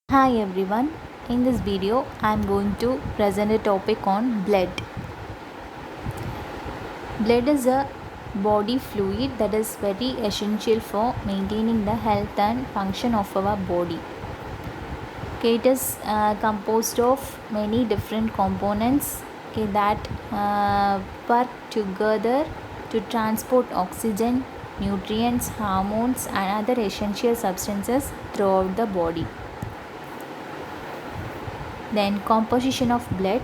Hi everyone, in this video I am going to present a topic on blood. Blood is a body fluid that is very essential for maintaining the health and function of our body. Okay, it is composed of many different components that work together to transport oxygen, nutrients, hormones and other essential substances throughout the body. Then composition of blood.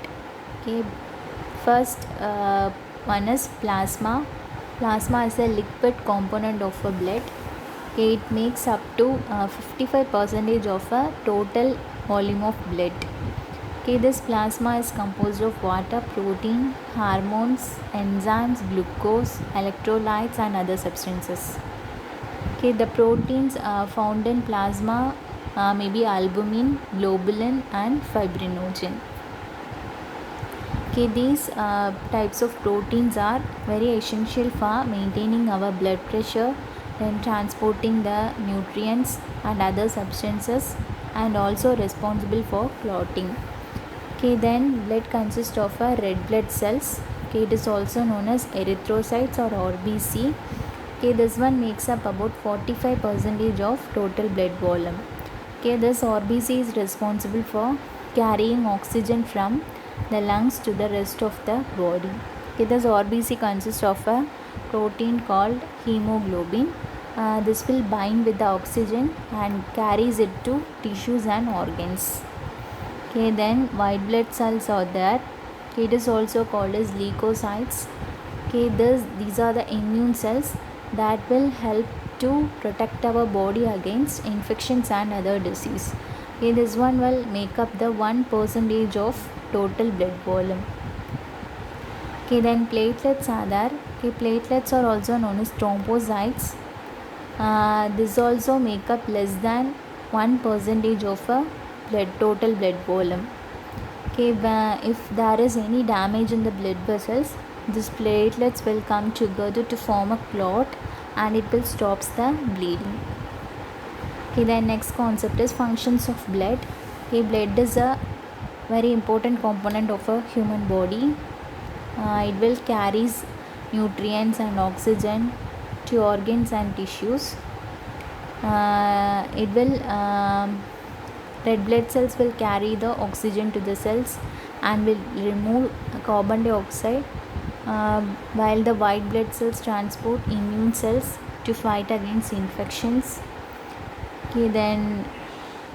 Okay, first one is plasma is a liquid component of a blood. Okay, it makes up to 55% of a total volume of blood. Okay, this plasma is composed of water, protein, hormones, enzymes, glucose, electrolytes and other substances. Okay, the proteins found in plasma may be albumin, globulin and fibrinogen. Okay, these types of proteins are very essential for maintaining our blood pressure and transporting the nutrients and other substances and also responsible for clotting. Okay, then blood consists of red blood cells. Okay, it is also known as erythrocytes or RBC. Okay, this one makes up about 45% of total blood volume. Okay, this RBC is responsible for carrying oxygen from the lungs to the rest of the body. Okay, this RBC consists of a protein called hemoglobin. This will bind with the oxygen and carries it to tissues and organs. Okay, then white blood cells are there. Okay, it is also called as leukocytes. Okay, these are the immune cells that will help to protect our body against infections and other disease. Okay, this one will make up the 1% of total blood volume. Okay, then platelets are there. Okay, platelets are also known as thrombocytes. This also make up less than 1% of a total blood volume. Okay, if there is any damage in the blood vessels, these platelets will come together to form a clot and it will stops the bleeding. Okay, the next concept is functions of blood. Okay, blood is a very important component of a human body. It will carries nutrients and oxygen to organs and tissues. Red blood cells will carry the oxygen to the cells and will remove carbon dioxide, while the white blood cells transport immune cells to fight against infections. Okay, then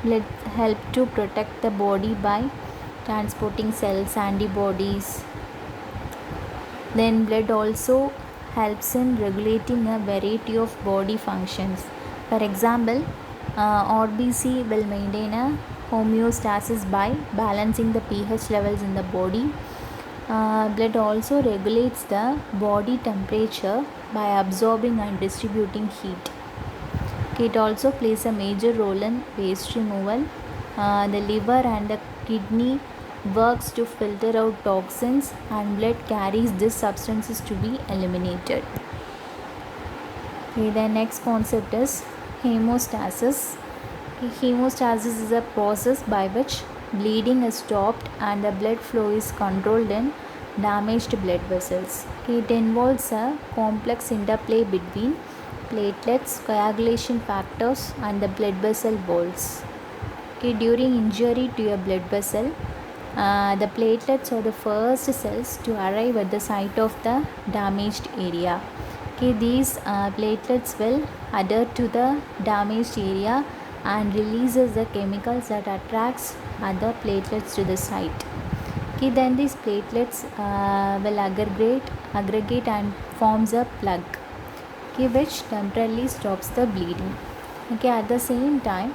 blood help to protect the body by transporting cells, antibodies. Then blood also helps in regulating a variety of body functions. For example, RBC will maintain a homeostasis by balancing the pH levels in the body. Blood also regulates the body temperature by absorbing and distributing heat. Okay, it also plays a major role in waste removal. The liver and the kidney works to filter out toxins and blood carries these substances to be eliminated. Okay, the next concept is hemostasis. Hemostasis is a process by which bleeding is stopped and the blood flow is controlled in damaged blood vessels. It involves a complex interplay between platelets, coagulation factors and the blood vessel walls. Okay, during injury to a blood vessel, the platelets are the first cells to arrive at the site of the damaged area. Okay, these platelets will adhere to the damaged area and releases the chemicals that attracts other platelets to the site. Okay, then these platelets will aggregate and forms a plug, okay, which temporarily stops the bleeding. Okay, at the same time,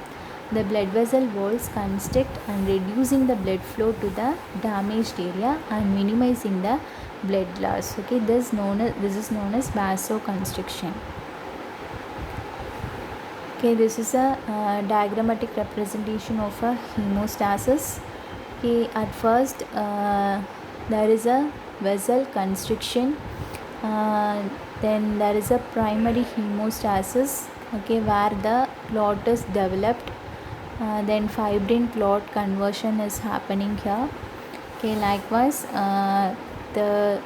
the blood vessel walls constrict and reducing the blood flow to the damaged area and minimizing the blood loss. Okay, this is known as vasoconstriction. Okay, this is a diagrammatic representation of a hemostasis. Okay, at first there is a vessel constriction, then there is a primary hemostasis, okay, where the clot is developed then fibrin clot conversion is happening here. Okay, likewise the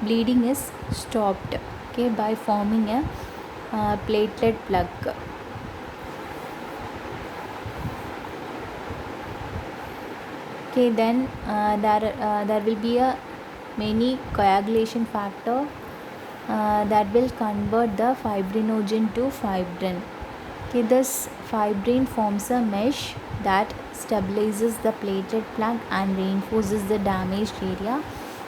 bleeding is stopped, okay, by forming a platelet plug. Okay, then there will be a many coagulation factor that will convert the fibrinogen to fibrin. Okay, this fibrin forms a mesh that stabilizes the platelet plug and reinforces the damaged area,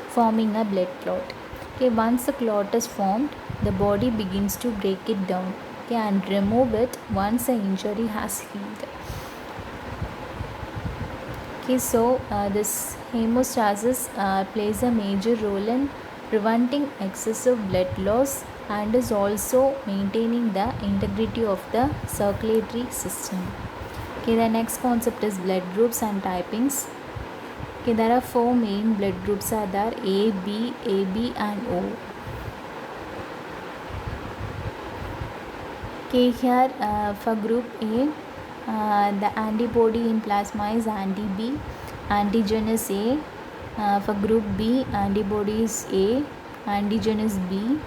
forming a blood clot. Okay, once the clot is formed, the body begins to break it down, okay, and remove it once the injury has healed. Okay, so this hemostasis plays a major role in preventing excessive blood loss and is also maintaining the integrity of the circulatory system. Okay, the next concept is blood groups and typings. Okay, there are four main blood groups are there: A, B, AB and O. Okay, here for group A, the antibody in plasma is anti-B, antigen is A. For group B, antibody is A, antigen is B.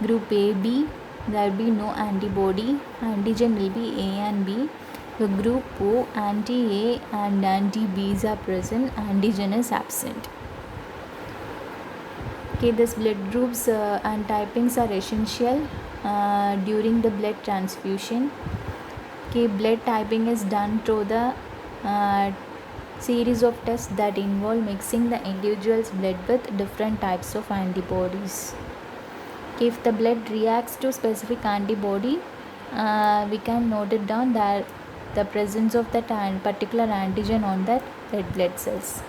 Group AB, there will be no antibody, antigen will be A and B. For group O, anti-A and anti-B's are present, antigen is absent. Okay, these blood groups and typings are essential during the blood transfusion. Okay, blood typing is done through the series of tests that involve mixing the individual's blood with different types of antibodies. Okay, if the blood reacts to specific antibody, we can note it down that the presence of that particular antigen on that red blood cells.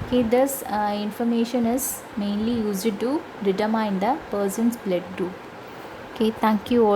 Okay, this information is mainly used to determine the person's blood group. Okay, thank you all.